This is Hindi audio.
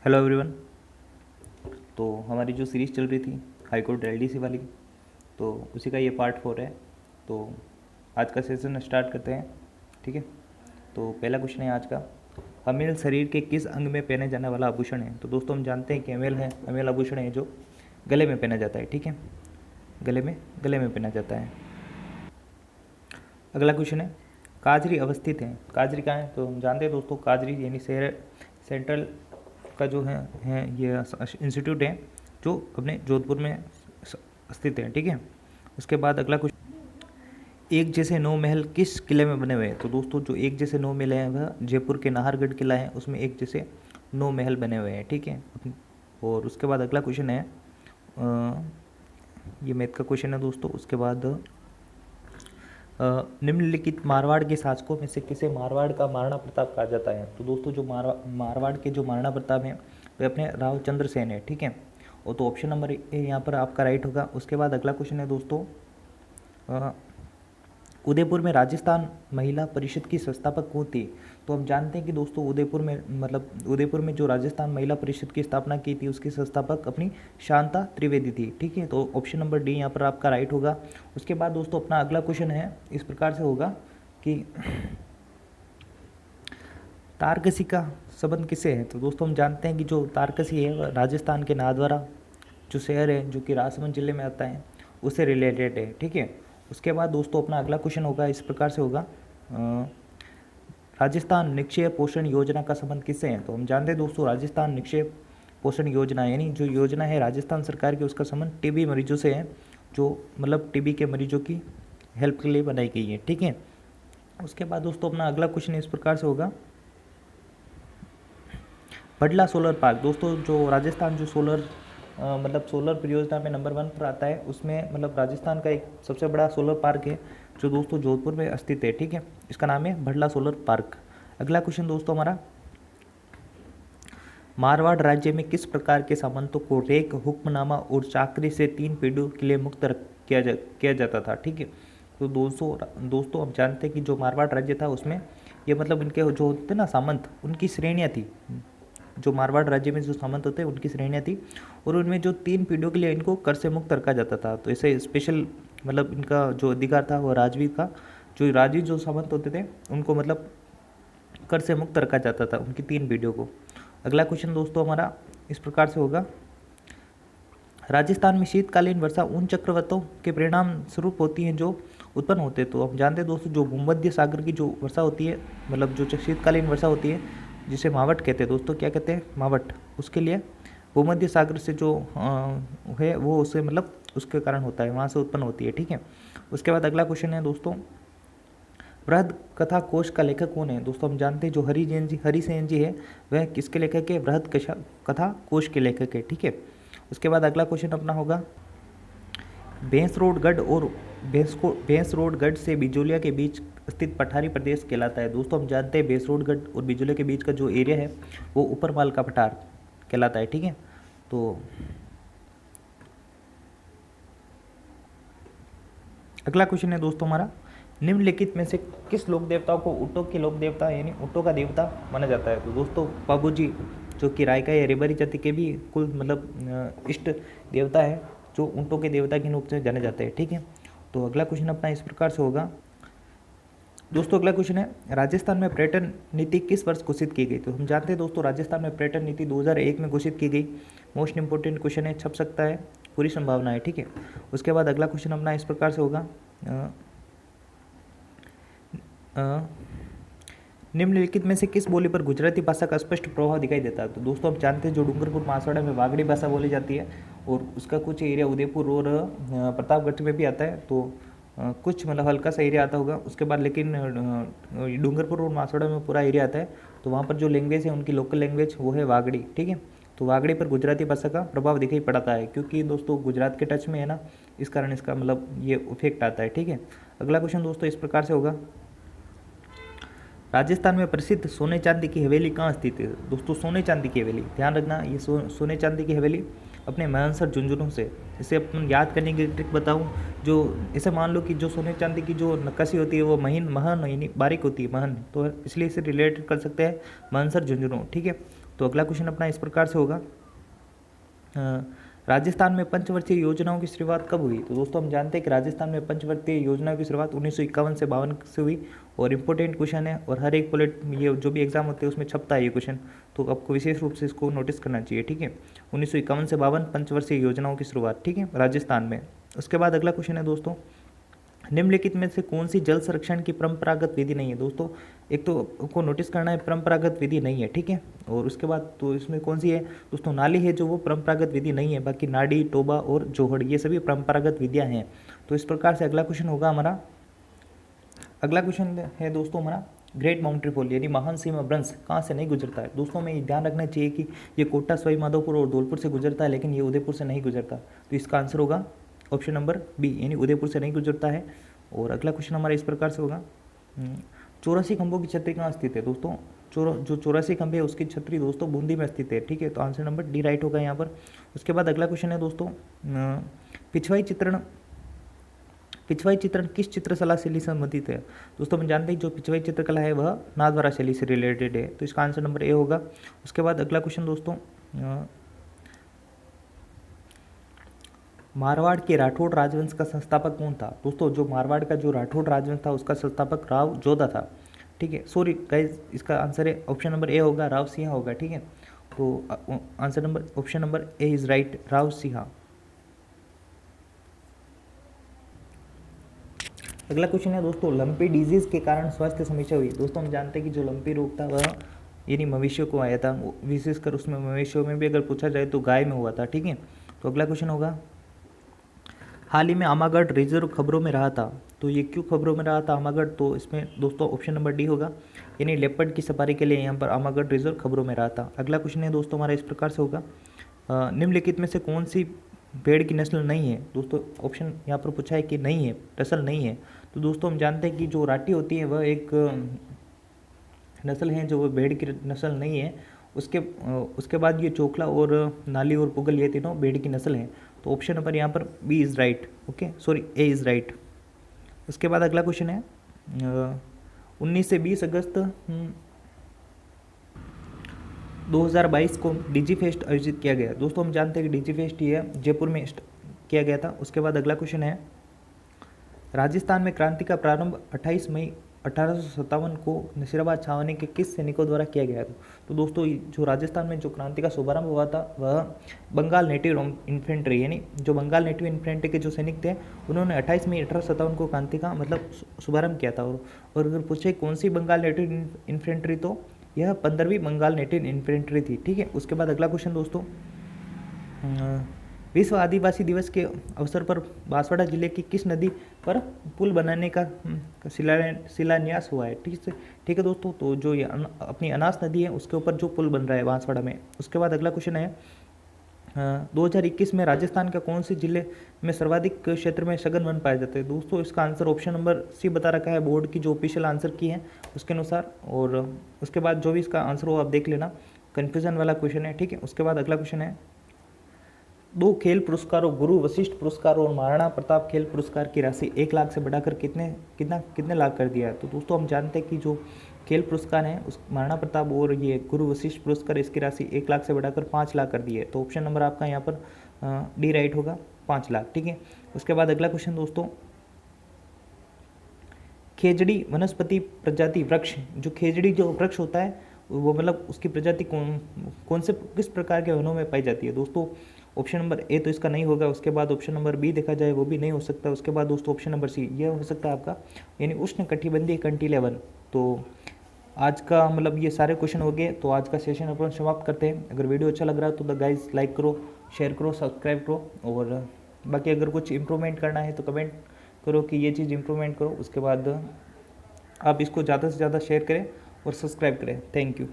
Hello everyone. तो हमारी जो सीरीज़ चल रही थी हाई कोर्ट एलडीसी वाली, तो उसी का ये पार्ट 4 है। तो आज का सेशन स्टार्ट करते हैं। ठीक है, तो पहला क्वेश्चन है आज का, अमेल शरीर के किस अंग में पहने जाने वाला आभूषण है? तो दोस्तों हम जानते हैं कि अमेल आभूषण है जो गले में पहना जाता है। ठीक है, गले में पहना जाता है। अगला क्वेश्चन है, काजरी अवस्थित है। काजरी कहाँ है? तो हम जानते हैं दोस्तों, काजरी यानी शहर सेंट्रल का जो है ये इंस्टीट्यूट है जो अपने जोधपुर में स्थित है। ठीक है, उसके बाद अगला कुछ, एक जैसे 9 महल किस किले में बने हुए हैं? तो दोस्तों जो एक जैसे 9 महल हैं वह जयपुर के नाहरगढ़ किला है, उसमें एक जैसे 9 महल बने हुए हैं। ठीक है, और उसके बाद अगला क्वेश्चन है, ये मैथ का क्वेश्चन है दोस्तों। उसके बाद निम्नलिखित मारवाड़ के शासकों में से किसे मारवाड़ का महाराणा प्रताप कहा जाता है? तो दोस्तों जो मारवाड़ के जो महाराणा प्रताप हैं वे अपने रावचंद्र सेन है। ठीक है, और तो ऑप्शन नंबर ए यहाँ पर आपका राइट होगा। उसके बाद अगला क्वेश्चन है दोस्तों, उदयपुर में राजस्थान महिला परिषद की संस्थापक कौन थी? तो हम जानते हैं कि दोस्तों उदयपुर में जो राजस्थान महिला परिषद की स्थापना की थी उसकी संस्थापक अपनी शांता त्रिवेदी थी। ठीक है, तो ऑप्शन नंबर डी यहाँ पर आपका राइट होगा। उसके बाद दोस्तों अपना अगला क्वेश्चन है इस प्रकार से होगा कि तारकसी का संबंध किससे है? तो दोस्तों हम जानते हैं कि जो तारकसी है वह राजस्थान के नाथद्वारा जो शहर है जो कि राजसमंद जिले में आता है उससे रिलेटेड है। ठीक है, उसके बाद दोस्तों अपना अगला क्वेश्चन होगा इस प्रकार से होगा, राजस्थान निक्षेप पोषण योजना का संबंध किससे है? तो हम जानते हैं दोस्तों निक्षेप पोषण योजना यानी जो योजना है राजस्थान सरकार की उसका संबंध टीबी मरीजों से है, जो टीबी के मरीजों की हेल्प के लिए बनाई गई है। ठीक है, उसके बाद दोस्तों अपना अगला क्वेश्चन इस प्रकार से होगा, भडला सोलर पार्क। दोस्तों जो राजस्थान जो सोलर परियोजना में नंबर 1 पर आता है, उसमें राजस्थान का एक सबसे बड़ा सोलर पार्क है जो दोस्तों जोधपुर में स्थित है। ठीक है, इसका नाम है भडला सोलर पार्क। अगला क्वेश्चन दोस्तों हमारा, मारवाड़ राज्य में किस प्रकार के सामंतों को रेक, हुक्मनामा और चाकरी से 3 पीढ़ियों के लिए मुक्त किया जाता था? ठीक है, तो दोस्तों हम जानते हैं कि जो मारवाड़ राज्य था उसमें ये इनके जो होते ना सामंत, उनकी श्रेणियाँ थी। जो मारवाड़ राज्य में जो सामंत होते हैं उनकी श्रेणियाँ थी और उनमें जो 3 पीढ़ियों के लिए इनको कर से मुक्त रखा जाता था। तो ऐसे स्पेशल इनका जो अधिकार था वो राजवी का, जो राजवी जो सामंत होते थे उनको कर से मुक्त रखा जाता था उनकी 3 पीढ़ियों को। अगला क्वेश्चन दोस्तों हमारा इस प्रकार से होगा, राजस्थान में शीतकालीन वर्षा उन चक्रवातों के परिणाम स्वरूप होती है जो उत्पन्न होते हैं। तो हम जानते हैं दोस्तों जो भूमध्य सागर की जो वर्षा होती है, जो शीतकालीन वर्षा होती है जिसे मावट कहते हैं दोस्तों, क्या कहते हैं? मावट। उसके लिए भूमध्य सागर से जो है वो उसे उसके कारण होता है, वहाँ से उत्पन्न होती है। ठीक है, उसके बाद अगला क्वेश्चन है दोस्तों, बृहद कथा कोश का लेखक कौन है? दोस्तों हम जानते हैं जो हरिसेन जी है वह किसके लेखक है? बृहद कथा कोश के लेखक है। ठीक है, उसके बाद अगला क्वेश्चन अपना होगा, भैंसरोडगढ़ और भैंसरोडगढ़ से बिजोलिया के बीच स्थित पठारी प्रदेश कहलाता है। दोस्तों हम जानते हैं भैंसरोडगढ़ और बिजोलिया के बीच का जो एरिया है वो ऊपरमाल का पठार कहलाता है। ठीक है, तो अगला क्वेश्चन है दोस्तों हमारा, निम्नलिखित में से किस लोक देवताओं को ऊँटों के लोक देवता यानी ऊँटों का देवता माना जाता है? तो दोस्तों पाबूजी जो कि रायका या रेबारी जाति के भी कुल इष्ट देवता है जो ऊँटों के देवता के रूप से जाने जाते हैं। ठीक है, तो अगला क्वेश्चन अपना इस प्रकार से होगा दोस्तों, अगला क्वेश्चन है, राजस्थान में पर्यटन नीति किस वर्ष घोषित की गई? तो हम जानते हैं दोस्तों राजस्थान में पर्यटन नीति 2001 में घोषित की गई। मोस्ट इंपोर्टेंट क्वेश्चन है, छप सकता है, पूरी संभावना है। ठीक है, उसके बाद अगला क्वेश्चन अपना इस प्रकार से होगा, निम्नलिखित में से किस बोली पर गुजराती भाषा का स्पष्ट प्रभाव दिखाई देता है? तो दोस्तों हम जानते हैं जो डूंगरपुर मासवाड़ा में वागड़ी भाषा बोली जाती है और उसका कुछ एरिया उदयपुर और प्रतापगढ़ में भी आता है, तो कुछ हल्का सा एरिया आता होगा। उसके बाद लेकिन डूंगरपुर और मासवाड़ा में पूरा एरिया आता है, तो वहाँ पर जो लैंग्वेज है उनकी लोकल लैंग्वेज वो है वागड़ी। ठीक है, तो वागड़ी पर गुजराती भाषा का प्रभाव दिखाई पड़ता है क्योंकि दोस्तों गुजरात के टच में है ना, इस कारण इसका ये इफेक्ट आता है। ठीक है, अगला क्वेश्चन दोस्तों इस प्रकार से होगा, राजस्थान में प्रसिद्ध सोने चांदी की हवेली कहाँ स्थित है? दोस्तों सोने चांदी की हवेली, ध्यान रखना ये सोने चांदी की हवेली अपने महनसर झुंझुनू से, इसे अपन याद करने की ट्रिक बताऊं, जो ऐसे मान लो कि जो सोने चांदी की जो नक्काशी होती है वो महन यानी बारीक होती है, महन, तो इसलिए इसे रिलेटेड कर सकते हैं महनसर झुंझुनू। ठीक है, तो अगला क्वेश्चन अपना इस प्रकार से होगा, राजस्थान में पंचवर्षीय योजनाओं की शुरुआत कब हुई? तो दोस्तों हम जानते हैं कि राजस्थान में पंचवर्षीय योजनाओं की शुरुआत 1951 से 52 से हुई, और इंपॉर्टेंट क्वेश्चन है, और हर एक पुलेट ये जो भी एग्जाम होते हैं उसमें छपता है ये क्वेश्चन, तो आपको विशेष रूप से इसको नोटिस करना चाहिए, ठीक है। 1951 से 52 पंचवर्षीय योजनाओं की शुरुआत, ठीक है, राजस्थान में। उसके बाद अगला क्वेश्चन है दोस्तों, निम्नलिखित में से कौन सी जल संरक्षण की परंपरागत विधि नहीं है? दोस्तों एक तो को नोटिस करना है, परंपरागत विधि नहीं है, ठीक है। और उसके बाद तो इसमें कौन सी है दोस्तों? नाली है जो वो परंपरागत विधि नहीं है, बाकी नाड़ी, टोबा और जोहड़ ये सभी परंपरागत विधियां हैं। तो इस प्रकार से अगला क्वेश्चन होगा हमारा, अगला क्वेश्चन है दोस्तों हमारा, ग्रेट माउंटेन फॉल यानी महान सीमा भ्रंश कहाँ से नहीं गुजरता है? दोस्तों में ध्यान रखना चाहिए कि ये कोटा, सवाई माधोपुर और धौलपुर से गुजरता है, लेकिन ये उदयपुर से नहीं गुजरता। तो इसका आंसर होगा ऑप्शन नंबर बी, यानी उदयपुर से नहीं गुजरता है। और अगला क्वेश्चन हमारा इस प्रकार से होगा, 84 खंभों की छतरी कहाँ स्थित है? दोस्तों जो 84 खंभे है उसकी छतरी दोस्तों बूंदी में स्थित है, ठीक है। तो आंसर नंबर डी राइट होगा यहाँ पर। उसके बाद अगला क्वेश्चन है दोस्तों, पिछवाई चित्रण किस चित्रकला शैली से संबंधित है? दोस्तों हम जानते हैं जो पिछवाई चित्रकला है वह नाथद्वारा शैली से रिलेटेड है, तो इसका आंसर नंबर ए होगा। उसके बाद अगला क्वेश्चन दोस्तों, मारवाड़ के राठौड़ राजवंश का संस्थापक कौन था? दोस्तों जो मारवाड़ का जो राठौड़ राजवंश था उसका संस्थापक राव जोधा था, ठीक है। सॉरी गाइस, इसका आंसर है ऑप्शन नंबर ए होगा, राव सिंह होगा, ठीक है। तो answer number option number A is right, Rao Singh. अगला क्वेश्चन है दोस्तों, लंपी डिजीज के कारण स्वास्थ्य समीक्षा हुई। दोस्तों हम जानते हैं कि जो लंपी रोग था वह यानी मवेशियों को आया था, विशेषकर उसमें मवेशियों में भी अगर पूछा जाए तो गाय में हुआ था, ठीक है। तो अगला क्वेश्चन होगा, हाल ही में आमागढ़ रिजर्व खबरों में रहा था, तो ये क्यों खबरों में रहा था आमागढ़? तो इसमें दोस्तों ऑप्शन नंबर डी होगा, यानी लेपर्ड की सफारी के लिए यहाँ पर आमागढ़ रिजर्व खबरों में रहा था। अगला क्वेश्चन है दोस्तों हमारा इस प्रकार से होगा, निम्नलिखित में से कौन सी भेड़ की नस्ल नहीं है? दोस्तों ऑप्शन यहाँ पर पूछा है कि नहीं है, नस्ल नहीं है। तो दोस्तों हम जानते हैं कि जो राठी होती है वह एक नस्ल है जो भेड़ की नस्ल नहीं है। उसके बाद ये चोखला और नाली और पुगल ये तीनों भेड़ की नस्ल हैं। तो ऑप्शन नंबर यहाँ पर B is right, okay, sorry A is right. उसके बाद अगला क्वेश्चन है, 19 से 20 अगस्त 2022 को डिजी फेस्ट आयोजित किया गया। दोस्तों हम जानते हैं कि डिजी फेस्ट ये जयपुर में किया गया था। उसके बाद अगला क्वेश्चन है, राजस्थान में क्रांति का प्रारंभ 28 मई 1857 को नसीराबाद छावनी के किस सैनिकों द्वारा किया गया था? तो दोस्तों जो राजस्थान में जो क्रांति का शुभारंभ हुआ था वह बंगाल नेटिव इन्फेंट्री यानी जो बंगाल नेटिव इन्फेंट्री के जो सैनिक थे उन्होंने 28 मई 1857 को क्रांति का मतलब शुभारंभ किया था। और अगर पूछे कौन सी बंगाल नेटिव इन्फेंट्री, तो यह 15वीं बंगाल नेटिव इन्फेंट्री थी, ठीक है। उसके बाद अगला क्वेश्चन दोस्तों, विश्व आदिवासी दिवस के अवसर पर बांसवाड़ा जिले की किस नदी पर पुल बनाने का शिलान्यास हुआ है? ठीक है दोस्तों, तो जो ये अपनी अनास नदी है उसके ऊपर जो पुल बन रहा है बांसवाड़ा में। उसके बाद अगला क्वेश्चन है, 2021 में राजस्थान का कौन से जिले में सर्वाधिक क्षेत्र में सघन वन पाए जाते हैं? दोस्तों इसका आंसर ऑप्शन नंबर सी बता रखा है बोर्ड की जो ऑफिशियल आंसर की है उसके अनुसार। और उसके बाद जो भी इसका आंसर हो आप देख लेना, कन्फ्यूजन वाला क्वेश्चन है, ठीक है। उसके बाद अगला क्वेश्चन है, 2 खेल पुरस्कारों गुरु वशिष्ठ पुरस्कार और महाराणा प्रताप खेल पुरस्कार की राशि 1 लाख से बढ़ाकर कितने लाख कर दिया है? तो दोस्तों हम जानते हैं कि जो खेल पुरस्कार हैं उस महाराणा प्रताप और ये गुरु वशिष्ठ पुरस्कार इसकी राशि 1 लाख से बढ़ाकर 5 लाख कर दी है। तो ऑप्शन नंबर आपका यहाँ पर डी राइट होगा, 5 लाख, ठीक है। उसके बाद अगला क्वेश्चन दोस्तों, खेजड़ी वनस्पति प्रजाति वृक्ष, जो खेजड़ी जो वृक्ष होता है वो मतलब उसकी प्रजाति कौन से किस प्रकार के वनों में पाई जाती है? दोस्तों ऑप्शन नंबर ए तो इसका नहीं होगा। उसके बाद ऑप्शन नंबर बी देखा जाए वो भी नहीं हो सकता। उसके बाद दोस्तों ऑप्शन नंबर सी ये हो सकता है आपका, यानी उष्ण कटिबंधीय कंटीले वन। तो आज का मतलब ये सारे क्वेश्चन हो गए, तो आज का सेशन अपन समाप्त करते हैं। अगर वीडियो अच्छा लग रहा है तो द गाइज लाइक करो, शेयर करो, सब्सक्राइब करो, और बाकी अगर कुछ इम्प्रूवमेंट करना है तो कमेंट करो कि ये चीज़ इम्प्रूवमेंट करो। उसके बाद आप इसको ज़्यादा से ज़्यादा शेयर करें और सब्सक्राइब करें। Thank you.